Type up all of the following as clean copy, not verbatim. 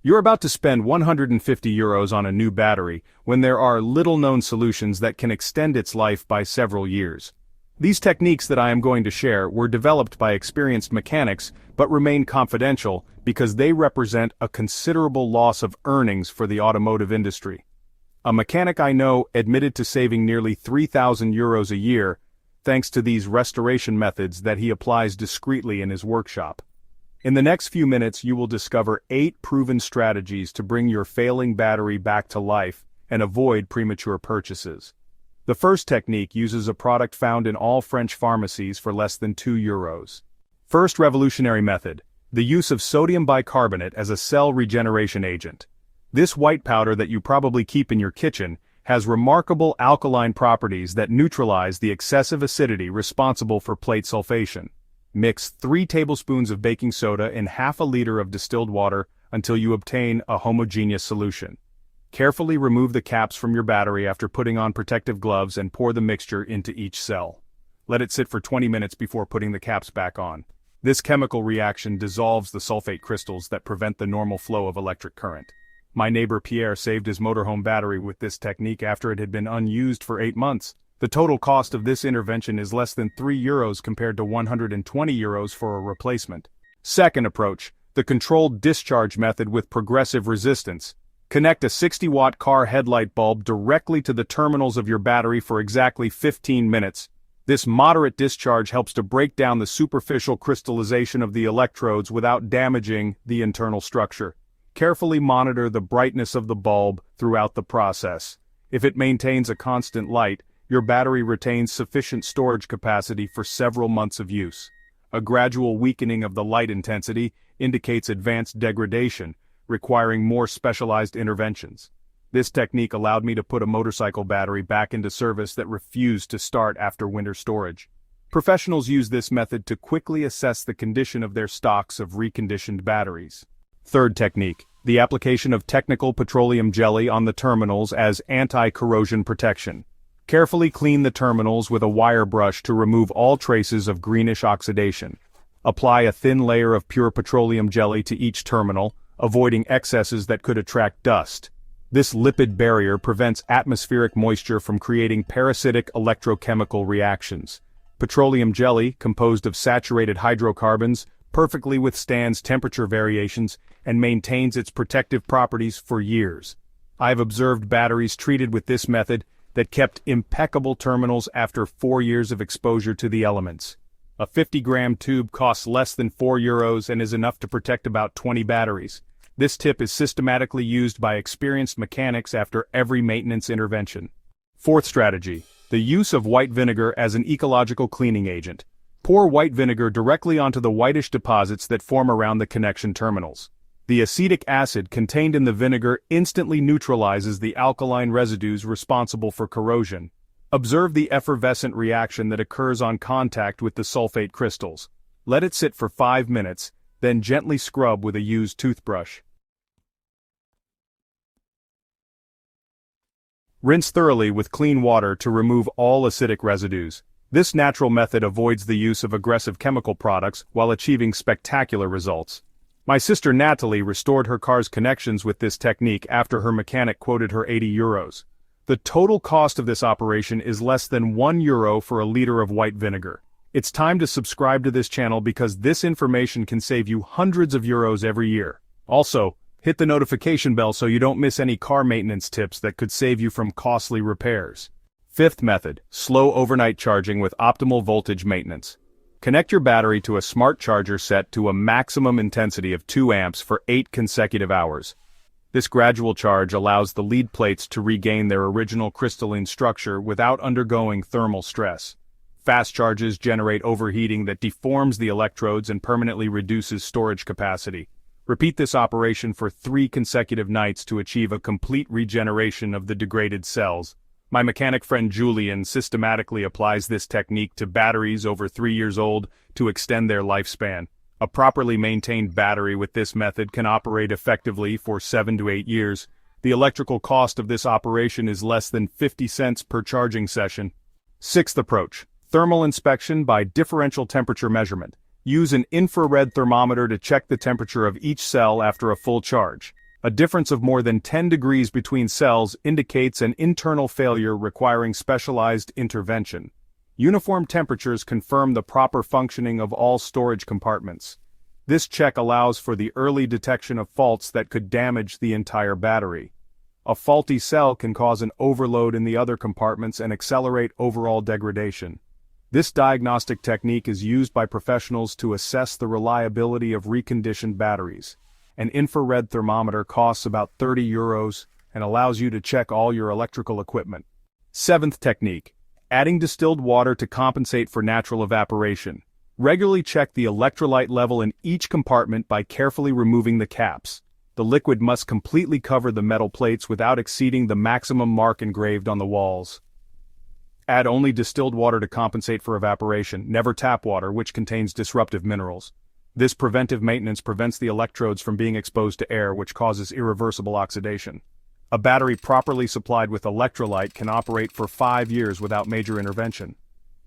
You're about to spend €150 on a new battery when there are little-known solutions that can extend its life by several years. These techniques that I am going to share were developed by experienced mechanics but remain confidential because they represent a considerable loss of earnings for the automotive industry. A mechanic I know admitted to saving nearly €3,000 a year thanks to these restoration methods that he applies discreetly in his workshop. In the next few minutes you will discover 8 proven strategies to bring your failing battery back to life and avoid premature purchases. The first technique uses a product found in all French pharmacies for less than €2. First revolutionary method, the use of sodium bicarbonate as a cell regeneration agent. This white powder that you probably keep in your kitchen has remarkable alkaline properties that neutralize the excessive acidity responsible for plate sulfation. Mix 3 tablespoons of baking soda in half a liter of distilled water until you obtain a homogeneous solution. Carefully remove the caps from your battery after putting on protective gloves and pour the mixture into each cell. Let it sit for 20 minutes before putting the caps back on. This chemical reaction dissolves the sulfate crystals that prevent the normal flow of electric current. My neighbor Pierre saved his motorhome battery with this technique after it had been unused for 8 months. The total cost of this intervention is less than €3 compared to €120 for a replacement. Second approach, the controlled discharge method with progressive resistance. Connect a 60-watt car headlight bulb directly to the terminals of your battery for exactly 15 minutes. This moderate discharge helps to break down the superficial crystallization of the electrodes without damaging the internal structure. Carefully monitor the brightness of the bulb throughout the process. If it maintains a constant light, your battery retains sufficient storage capacity for several months of use. A gradual weakening of the light intensity indicates advanced degradation, requiring more specialized interventions. This technique allowed me to put a motorcycle battery back into service that refused to start after winter storage. Professionals use this method to quickly assess the condition of their stocks of reconditioned batteries. Third technique, the application of technical petroleum jelly on the terminals as anti-corrosion protection. Carefully clean the terminals with a wire brush to remove all traces of greenish oxidation. Apply a thin layer of pure petroleum jelly to each terminal, avoiding excesses that could attract dust. This lipid barrier prevents atmospheric moisture from creating parasitic electrochemical reactions. Petroleum jelly, composed of saturated hydrocarbons, perfectly withstands temperature variations and maintains its protective properties for years. I have observed batteries treated with this method that kept impeccable terminals after 4 years of exposure to the elements. A 50-gram tube costs less than €4 and is enough to protect about 20 batteries. This tip is systematically used by experienced mechanics after every maintenance intervention. Fourth strategy, the use of white vinegar as an ecological cleaning agent. Pour white vinegar directly onto the whitish deposits that form around the connection terminals. The acetic acid contained in the vinegar instantly neutralizes the alkaline residues responsible for corrosion. Observe the effervescent reaction that occurs on contact with the sulfate crystals. Let it sit for 5 minutes, then gently scrub with a used toothbrush. Rinse thoroughly with clean water to remove all acidic residues. This natural method avoids the use of aggressive chemical products while achieving spectacular results. My sister Natalie restored her car's connections with this technique after her mechanic quoted her €80. The total cost of this operation is less than €1 for a liter of white vinegar. It's time to subscribe to this channel because this information can save you hundreds of euros every year. Also, hit the notification bell so you don't miss any car maintenance tips that could save you from costly repairs. Fifth method, slow overnight charging with optimal voltage maintenance. Connect your battery to a smart charger set to a maximum intensity of 2 amps for 8 consecutive hours. This gradual charge allows the lead plates to regain their original crystalline structure without undergoing thermal stress. Fast charges generate overheating that deforms the electrodes and permanently reduces storage capacity. Repeat this operation for 3 consecutive nights to achieve a complete regeneration of the degraded cells. My mechanic friend Julian systematically applies this technique to batteries over 3 years old to extend their lifespan. A properly maintained battery with this method can operate effectively for 7 to 8 years. The electrical cost of this operation is less than 50 cents per charging session. Sixth approach, thermal inspection by differential temperature measurement. Use an infrared thermometer to check the temperature of each cell after a full charge. A difference of more than 10 degrees between cells indicates an internal failure requiring specialized intervention. Uniform temperatures confirm the proper functioning of all storage compartments. This check allows for the early detection of faults that could damage the entire battery. A faulty cell can cause an overload in the other compartments and accelerate overall degradation. This diagnostic technique is used by professionals to assess the reliability of reconditioned batteries. An infrared thermometer costs about €30 and allows you to check all your electrical equipment. Seventh technique: adding distilled water to compensate for natural evaporation. Regularly check the electrolyte level in each compartment by carefully removing the caps. The liquid must completely cover the metal plates without exceeding the maximum mark engraved on the walls. Add only distilled water to compensate for evaporation, never tap water, which contains disruptive minerals. This preventive maintenance prevents the electrodes from being exposed to air, which causes irreversible oxidation. A battery properly supplied with electrolyte can operate for 5 years without major intervention.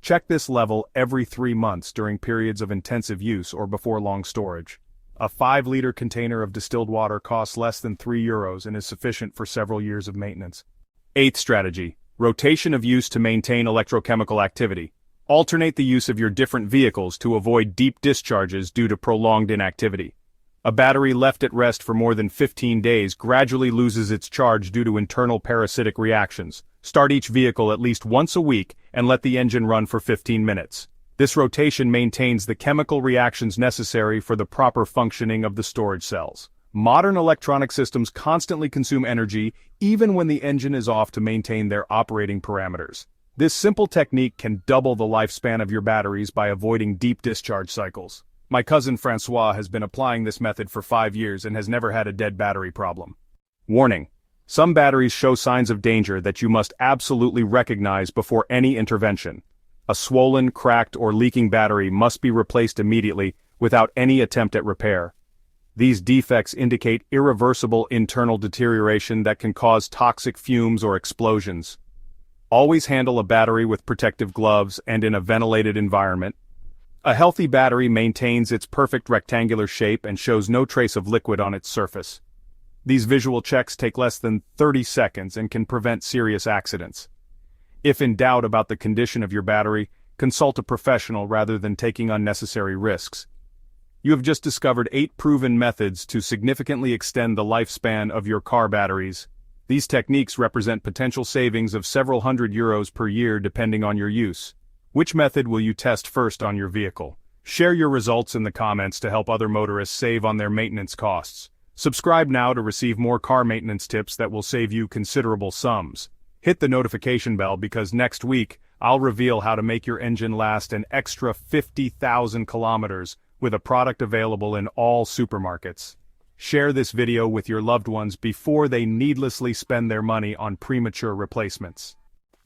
Check this level every 3 months during periods of intensive use or before long storage. A 5-liter container of distilled water costs less than €3 and is sufficient for several years of maintenance. Eighth strategy: rotation of use to maintain electrochemical activity. Alternate the use of your different vehicles to avoid deep discharges due to prolonged inactivity. A battery left at rest for more than 15 days gradually loses its charge due to internal parasitic reactions. Start each vehicle at least once a week and let the engine run for 15 minutes. This rotation maintains the chemical reactions necessary for the proper functioning of the storage cells. Modern electronic systems constantly consume energy even when the engine is off to maintain their operating parameters. This simple technique can double the lifespan of your batteries by avoiding deep discharge cycles. My cousin Francois has been applying this method for 5 years and has never had a dead battery problem. Warning: some batteries show signs of danger that you must absolutely recognize before any intervention. A swollen, cracked, or leaking battery must be replaced immediately without any attempt at repair. These defects indicate irreversible internal deterioration that can cause toxic fumes or explosions. Always handle a battery with protective gloves and in a ventilated environment. A healthy battery maintains its perfect rectangular shape and shows no trace of liquid on its surface. These visual checks take less than 30 seconds and can prevent serious accidents. If in doubt about the condition of your battery, consult a professional rather than taking unnecessary risks. You have just discovered 8 proven methods to significantly extend the lifespan of your car batteries. These techniques represent potential savings of several €100 per year depending on your use. Which method will you test first on your vehicle? Share your results in the comments to help other motorists save on their maintenance costs. Subscribe now to receive more car maintenance tips that will save you considerable sums. Hit the notification bell because next week, I'll reveal how to make your engine last an extra 50,000 kilometers with a product available in all supermarkets. Share this video with your loved ones before they needlessly spend their money on premature replacements.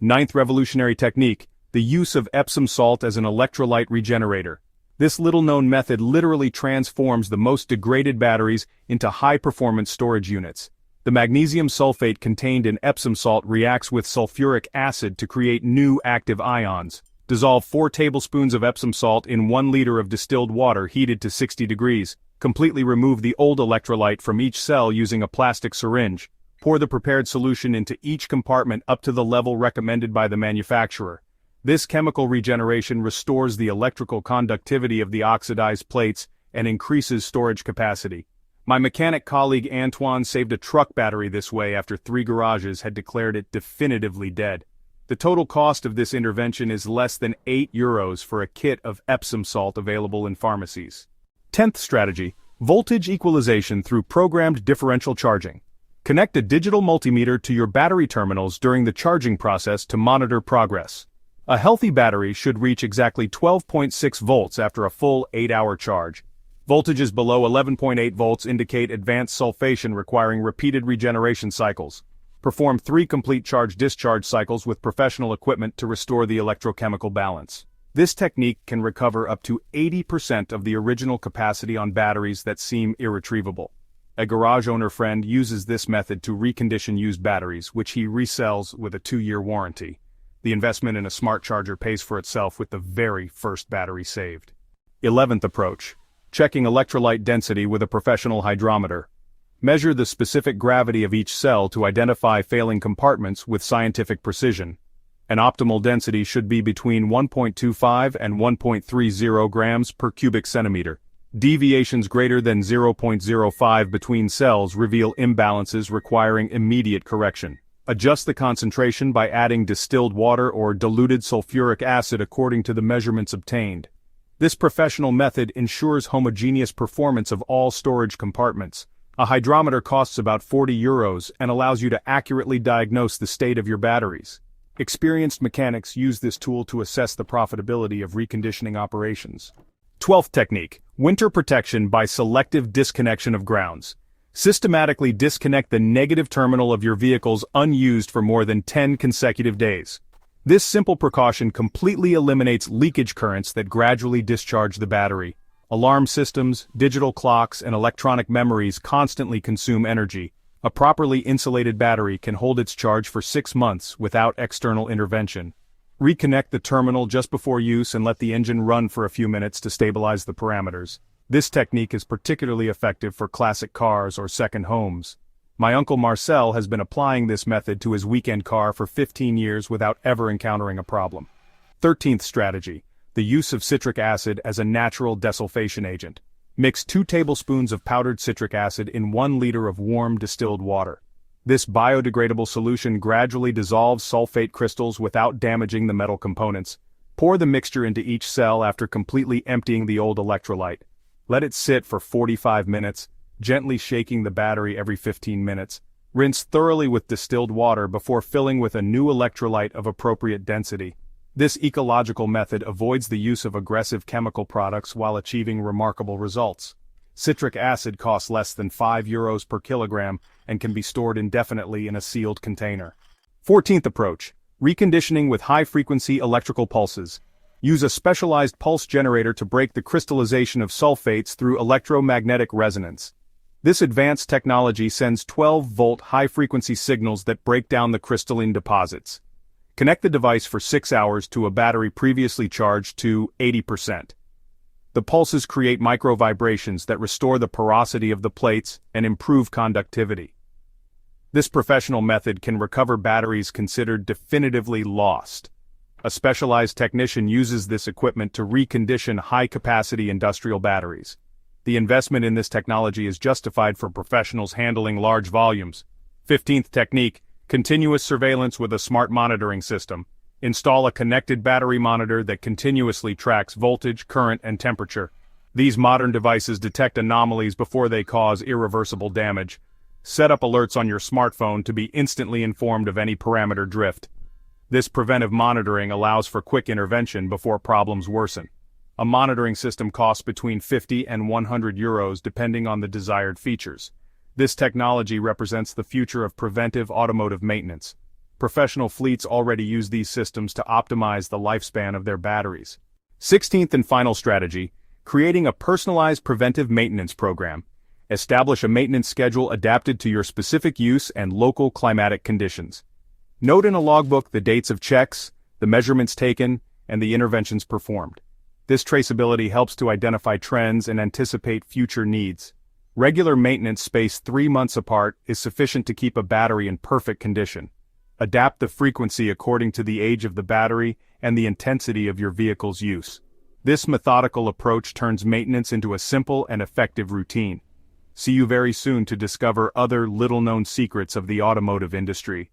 Ninth revolutionary technique: the use of Epsom salt as an electrolyte regenerator. This little-known method literally transforms the most degraded batteries into high-performance storage units. The magnesium sulfate contained in Epsom salt reacts with sulfuric acid to create new active ions. Dissolve 4 tablespoons of Epsom salt in 1 liter of distilled water heated to 60 degrees. Completely remove the old electrolyte from each cell using a plastic syringe. Pour the prepared solution into each compartment up to the level recommended by the manufacturer. This chemical regeneration restores the electrical conductivity of the oxidized plates and increases storage capacity. My mechanic colleague Antoine saved a truck battery this way after 3 garages had declared it definitively dead. The total cost of this intervention is less than €8 for a kit of Epsom salt available in pharmacies. 10th strategy: voltage equalization through programmed differential charging. Connect a digital multimeter to your battery terminals during the charging process to monitor progress. A healthy battery should reach exactly 12.6 volts after a full 8-hour charge. Voltages below 11.8 volts indicate advanced sulfation requiring repeated regeneration cycles. Perform 3 complete charge-discharge cycles with professional equipment to restore the electrochemical balance. This technique can recover up to 80% of the original capacity on batteries that seem irretrievable. A garage owner friend uses this method to recondition used batteries, which he resells with a 2-year warranty. The investment in a smart charger pays for itself with the very first battery saved. 11th approach: checking electrolyte density with a professional hydrometer. Measure the specific gravity of each cell to identify failing compartments with scientific precision. An optimal density should be between 1.25 and 1.30 grams per cubic centimeter. Deviations greater than 0.05 between cells reveal imbalances requiring immediate correction. Adjust the concentration by adding distilled water or diluted sulfuric acid according to the measurements obtained. This professional method ensures homogeneous performance of all storage compartments. A hydrometer costs about €40 and allows you to accurately diagnose the state of your batteries. Experienced mechanics use this tool to assess the profitability of reconditioning operations. 12th technique, winter protection by selective disconnection of grounds. Systematically disconnect the negative terminal of your vehicles unused for more than 10 consecutive days. This simple precaution completely eliminates leakage currents that gradually discharge the battery. Alarm systems, digital clocks, and electronic memories constantly consume energy. A properly insulated battery can hold its charge for 6 months without external intervention. Reconnect the terminal just before use and let the engine run for a few minutes to stabilize the parameters. This technique is particularly effective for classic cars or second homes. My uncle Marcel has been applying this method to his weekend car for 15 years without ever encountering a problem. 13th strategy, the use of citric acid as a natural desulfation agent. Mix 2 tablespoons of powdered citric acid in 1 liter of warm distilled water. This biodegradable solution gradually dissolves sulfate crystals without damaging the metal components. Pour the mixture into each cell after completely emptying the old electrolyte. Let it sit for 45 minutes, gently shaking the battery every 15 minutes. Rinse thoroughly with distilled water before filling with a new electrolyte of appropriate density. This ecological method avoids the use of aggressive chemical products while achieving remarkable results. Citric acid costs less than €5 per kilogram and can be stored indefinitely in a sealed container. 14th approach, reconditioning with high-frequency electrical pulses. Use a specialized pulse generator to break the crystallization of sulfates through electromagnetic resonance. This advanced technology sends 12-volt high-frequency signals that break down the crystalline deposits. Connect the device for 6 hours to a battery previously charged to 80%. The pulses create micro-vibrations that restore the porosity of the plates and improve conductivity. This professional method can recover batteries considered definitively lost. A specialized technician uses this equipment to recondition high-capacity industrial batteries. The investment in this technology is justified for professionals handling large volumes. 15th technique, continuous surveillance with a smart monitoring system. Install a connected battery monitor that continuously tracks voltage, current, and temperature. These modern devices detect anomalies before they cause irreversible damage. Set up alerts on your smartphone to be instantly informed of any parameter drift. This preventive monitoring allows for quick intervention before problems worsen. A monitoring system costs between €50 and €100 depending on the desired features. This technology represents the future of preventive automotive maintenance. Professional fleets already use these systems to optimize the lifespan of their batteries. 16th and final strategy, creating a personalized preventive maintenance program. Establish a maintenance schedule adapted to your specific use and local climatic conditions. Note in a logbook the dates of checks, the measurements taken, and the interventions performed. This traceability helps to identify trends and anticipate future needs. Regular maintenance spaced 3 months apart is sufficient to keep a battery in perfect condition. Adapt the frequency according to the age of the battery and the intensity of your vehicle's use. This methodical approach turns maintenance into a simple and effective routine. See you very soon to discover other little-known secrets of the automotive industry.